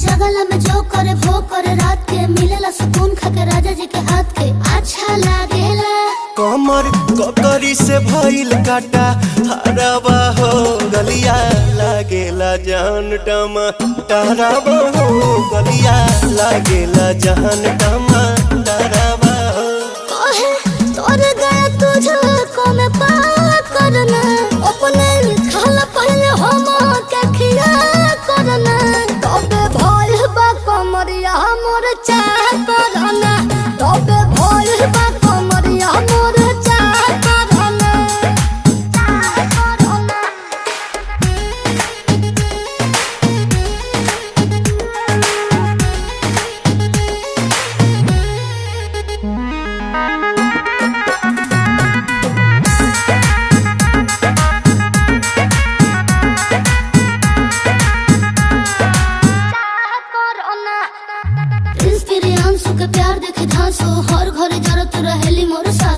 जगला में जो करे वो करे रात के मिलेला सुकून खाके राजा जी के हाथ के अच्छा लागेला। कमर ककरी से भइल काटा हराबा हो गलिया लागेला जान टमा डराबा हो गलिया लागेला जान टमा डराबा हो। कहे तोर गया तुझको मैं पार करना अपने खाला पहले हम के खिया करना तबे भइल बा कमरिया मोर चाह करना तबे भइल बा कमरिया मोर चाह करना चाह करना। प्रिंस प्रियांशु के प्यार देखे धांसो हर घरे जरूरत रहेली मोर साथ।